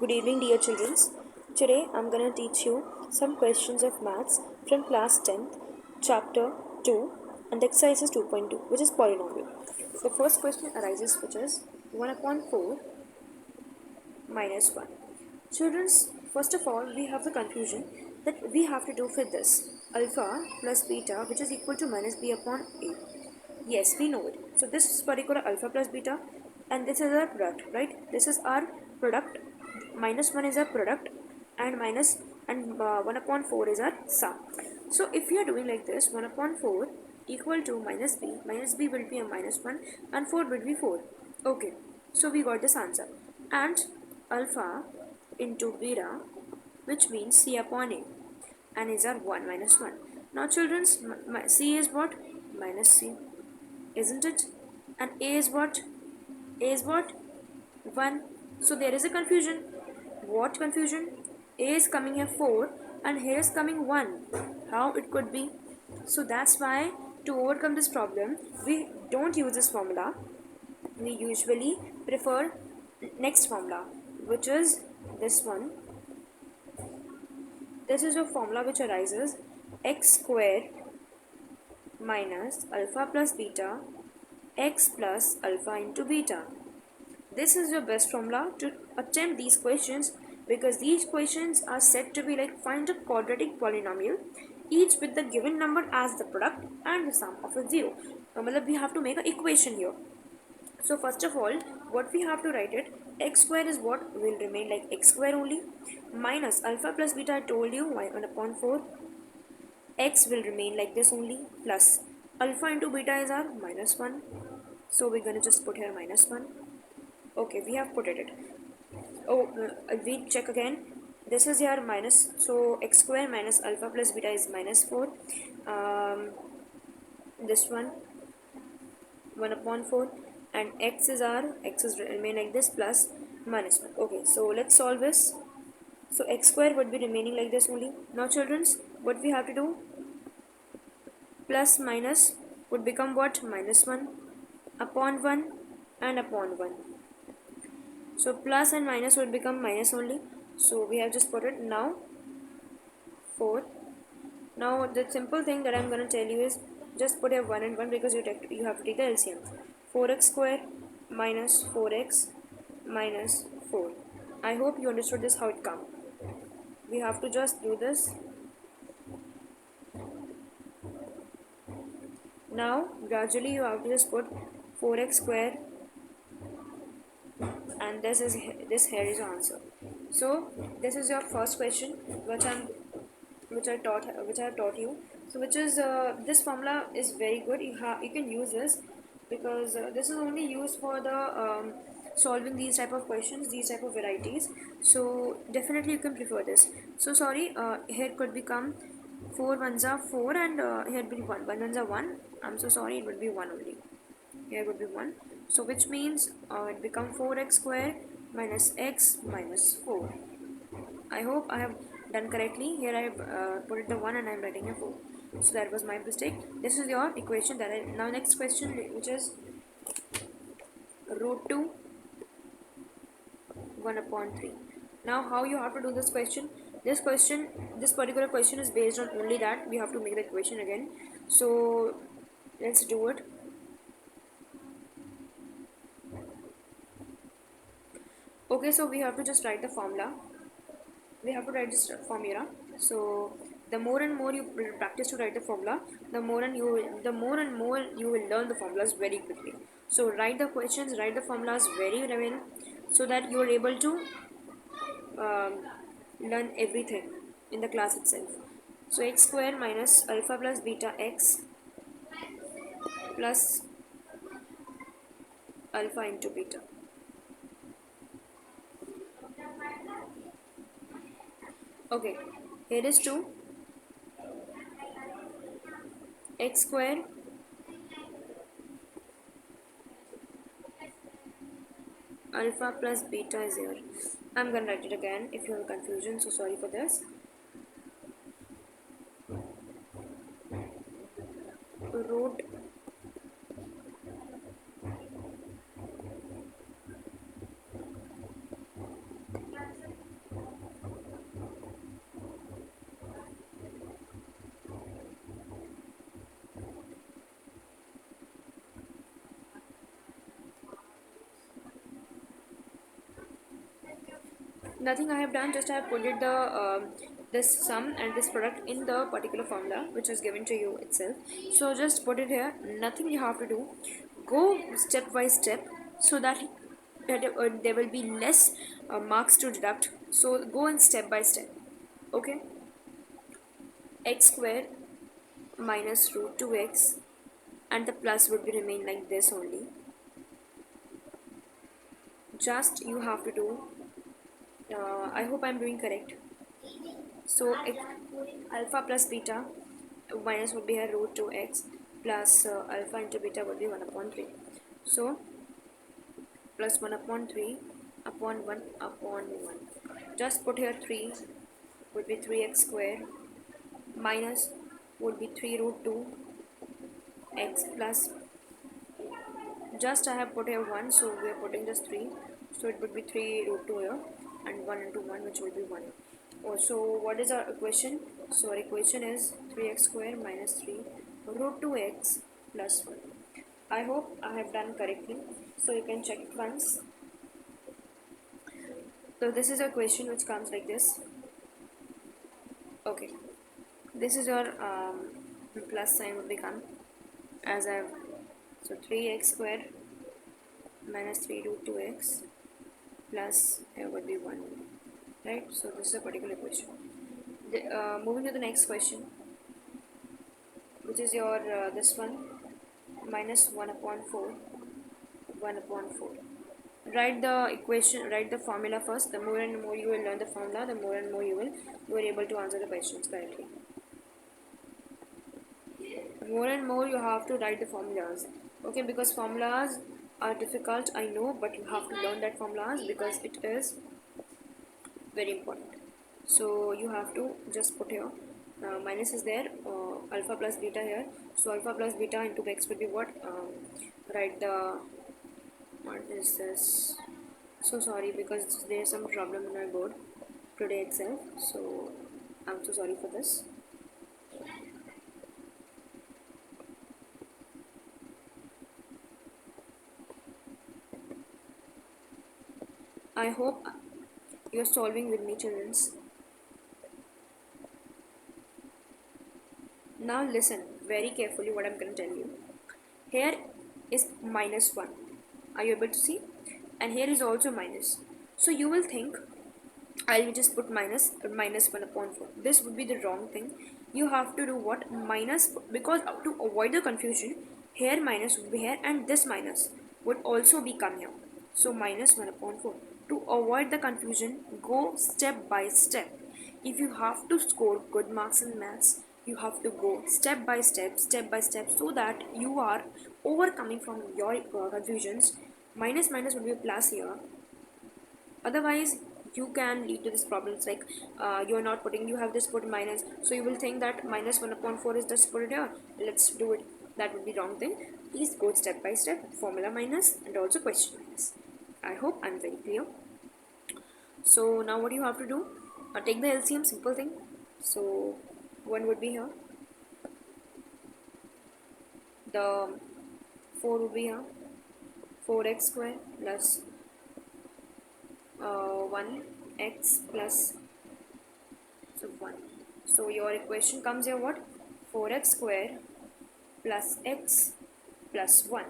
Good evening, dear children. Today I'm going to teach you some questions of maths from class 10th, chapter 2, and exercises 2.2, which is polynomial. The first question arises, which is 1 upon 4 minus 1. Children, first of all, we have the confusion that we have to do for this alpha plus beta, which is equal to minus b upon a. Yes, we know it. So this is particular alpha plus beta, and this is our product, right? This is our product. Minus 1 is our product, and 1 upon 4 is our sum. So if we are doing like this, 1 upon 4 equal to minus b will be a minus 1, and 4 will be 4. Okay, so we got this answer. And alpha into beta, which means c upon a, and is our 1 minus 1. Now children, c is what? Minus c, isn't it? And a is what? A is what? 1. So there is a confusion. What confusion? A is coming here 4 and here is coming 1. How it could be? So that's why to overcome this problem, we don't use this formula. We usually prefer next formula, which is this one. This is a formula which arises x square minus alpha plus beta x plus alpha into beta. This is your best formula to attempt these questions, because these questions are said to be like find a quadratic polynomial, each with the given number as the product and the sum of its zero. We have to make an equation here. So first of all, what we have to write it, x square is what will remain like x square only, minus alpha plus beta, I told you 1 upon 4, x will remain like this only, plus alpha into beta is our minus 1. So we're going to just put here minus 1. Okay, we have put it. Oh, we check again. This is your minus, so x square minus alpha plus beta is minus 4. This one 1 upon 4, and x is remain like this, plus minus 1. Okay, so let's solve this. So x square would be remaining like this only. Now children, what we have to do, plus minus would become what? Minus 1 upon 1 and upon 1. So plus and minus would become minus only. So we have just put it. Now 4. Now the simple thing that I'm going to tell you is just put a 1 and 1, because you have to take the LCM. 4x square minus 4x minus 4. I hope you understood this how it comes. We have to just do this. Now gradually you have to just put 4x square, and this here is your answer. So this is your first question which I have taught you. So which is this formula is very good. You can use this, because this is only used for the solving these type of questions, these type of varieties. So definitely you can prefer this. So sorry, here could become 4 ones are 4, and here will be 1 ones are 1. I'm so sorry, it would be 1 only. Here would be 1. So which means it become 4x square minus x minus 4. I hope I have done correctly. Here I have put it the 1 and I am writing a 4. So that was my mistake. This is your equation that now next question, which is root 2 1 upon 3. Now how you have to do this question? This particular question is based on only that. We have to make the equation again. So let's do it. Okay, so we have to just write the formula. We have to write this formula. So the more and more you practice to write the formula, the more and more you will learn the formulas very quickly. So write the questions, write the formulas very well, so that you are able to learn everything in the class itself. So x square minus alpha plus beta x plus alpha into beta. Okay, here is 2 x square alpha plus beta is here. I'm gonna write it again if you have confusion, so sorry for this. Root Nothing I have done, just I have put it the this sum and this product in the particular formula which is given to you itself. So just put it here. Nothing you have to do. Go step by step so that there will be less marks to deduct. So go in step by step. Okay. X square minus root 2x, and the plus would be remain like this only. Just you have to do. I hope I'm doing correct. So alpha plus beta minus would be a root 2x plus alpha into beta would be 1 upon 3. So plus 1 upon 3 upon 1 upon 1. Just put here 3 would be 3x square minus would be 3 root 2 x plus, just I have put here 1, so we are putting just 3, so it would be 3 root 2 here and 1 into 1 which will be 1. Oh, so what is our equation? So our equation is 3x square minus 3 root 2x plus 1. I hope I have done correctly, so you can check it once. So this is a question which comes like this. Okay, this is your plus sign would become as I have, so 3x square minus 3 root 2x plus here would be 1, right? So this is a particular question. Moving to the next question, which is your this one, minus 1 upon 4, 1 upon 4. Write the equation, write the formula first. The more and more you will learn the formula, the more and more you are able to answer the questions correctly. More and more you have to write the formulas, okay, because formulas are difficult, I know, but you have to learn that formulas because it is very important. So you have to just put here minus is there, alpha plus beta here, so alpha plus beta into x would be what, write the, what is this, so sorry because there's some problem in my board today itself, so I'm so sorry for this. I hope you're solving with me, children. Now listen very carefully what I'm going to tell you. Here is minus 1. Are you able to see? And here is also minus. So you will think I'll just put minus 1 upon 4. This would be the wrong thing. You have to do what? Minus, because to avoid the confusion, here minus would be here and this minus would also be come here. So minus 1 upon 4. To avoid the confusion, go step by step. If you have to score good marks in maths, you have to go step by step, so that you are overcoming from your confusions. Minus minus would be a plus here. Otherwise you can lead to these problems like you're not putting, you have this put minus, so you will think that minus 1 upon 4 is just put it here, let's do it. That would be wrong thing. Please go step by step, formula minus and also question minus. I hope I'm very clear. So now what you have to do, take the LCM, simple thing. So 1 would be here, the 4 would be here, 4x square plus 1x plus, so 1. So your equation comes here what? 4x square plus x plus 1.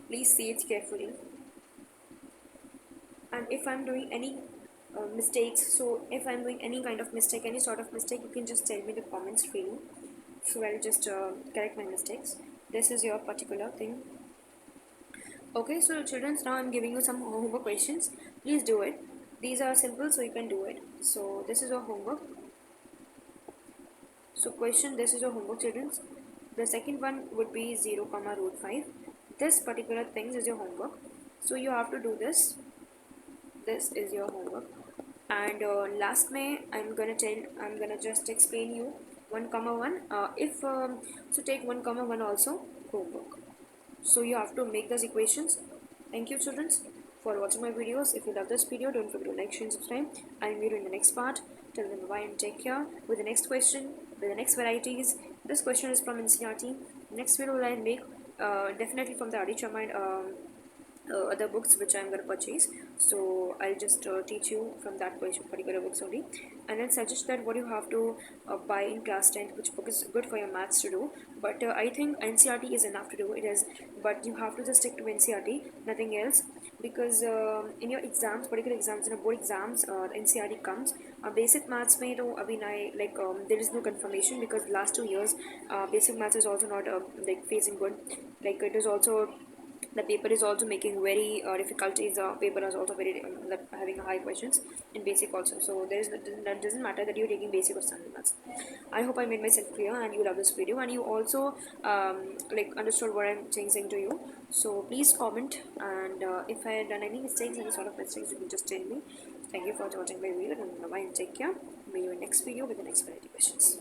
Please see it carefully. And if I'm doing any mistakes, so if I'm doing any kind of mistake, any sort of mistake, you can just tell me in the comments freely. So I'll just correct my mistakes. This is your particular thing. Okay, so children, now I'm giving you some homework questions. Please do it. These are simple, so you can do it. So this is your homework. So question, this is your homework, children. The second one would be 0 comma root 5. This particular thing is your homework. So you have to do this. This is your homework. And last May, I'm gonna just explain you 1 comma 1. If so take 1 comma 1 also homework. So you have to make those equations. Thank you, children, for watching my videos. If you love this video, don't forget to like, share and subscribe. I'll meet you in the next part. Till then, bye and take care. With the next question, with the next varieties. This question is from NCERT. Next video will I make definitely from the Adi Charma other books which I'm going to purchase. So I'll just teach you from that particular books only, and then suggest that what you have to buy in class 10th, which book is good for your maths to do. But I think NCRT is enough to do it is, but you have to just stick to NCRT, nothing else, because in your exams, particular exams, in your board exams, NCRT comes. Basic maths may though, I mean, there is no confirmation because last 2 years, basic maths is also not like facing good, like it is also, the paper is also making very difficulties. Paper is also very having high questions in basic also. So there is that doesn't matter that you're taking basic or standard maths. I hope I made myself clear and you love this video and you also like understood what I'm saying to you. So please comment, and if I had done any mistakes, any sort of mistakes, you can just tell me. Thank you for watching my video, and bye and take care. Meet you in next video with the next variety questions.